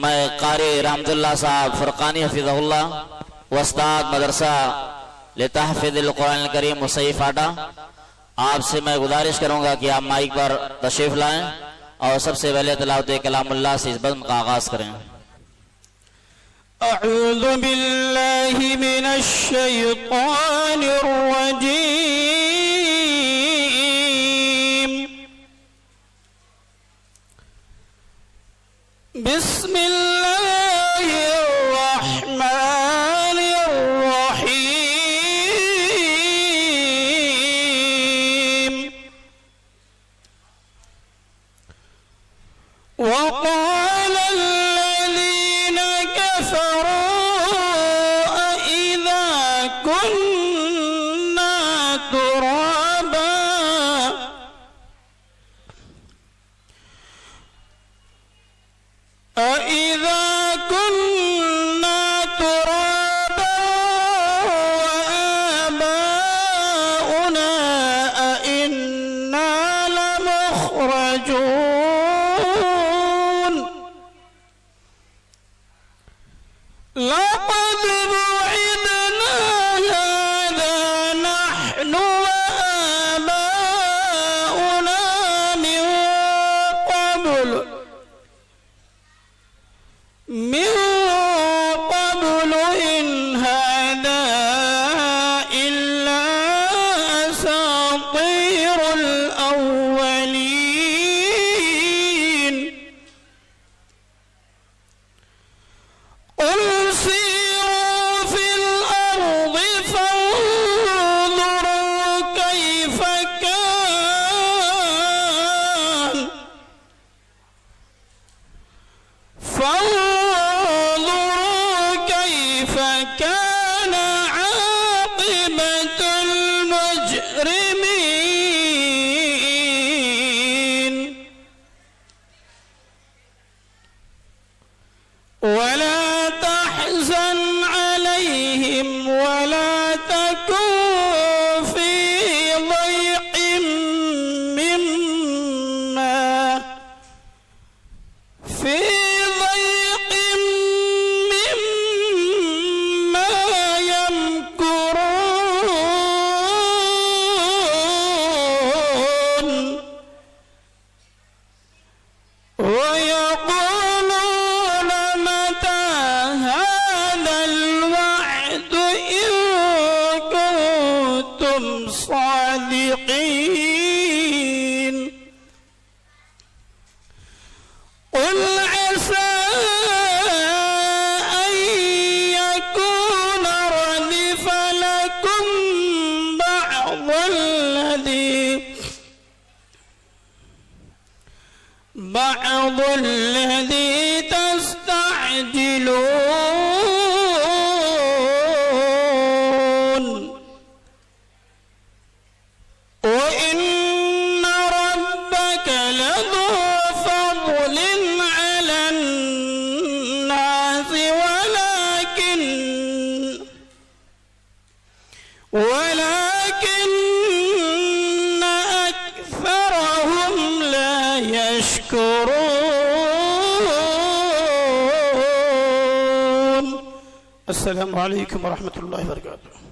मैं कारी रहमतुल्लाह साहब फरकानी हफिज़हुल्लाह उस्ताद मदरसा लितहफ़िज़िल कुरानिल करीम मुसई फाटा, आपसे मैं गुजारिश करूंगा कि आप माइक पर तशरीफ लाएं और सबसे पहले तिलावत कलामुल्लाह से इस बज़्म का आगाज करें। अऊज़ु बिल्लाहि मिनश शैतानिर रजीम। बिस्मिल्लाहिर रहमानिर रहीम। वक़ाल الذين كفروا أإذا كنا ترابا أإذا كنا ترابا وآباؤنا أإنا لمخرجون لقد وعدنا هذا نحن وآباؤنا من قبل إن هذا إلا أساطير الأولين قل سيروا في الأرض فانظروا كيف كان كان عاقبة المجرمين ولا تحزن عليهم ولا تكن في ضيق مما يمكرون ويقولون متى هذا الوعد إن كنتم صادقين قل عسى أن يكون ردف لكم بعض الذي تستعجلون وإن ربك لذو فضل على الناس ولكن أكثرهم لا يشكرون. السلام عليكم ورحمة الله وبركاته.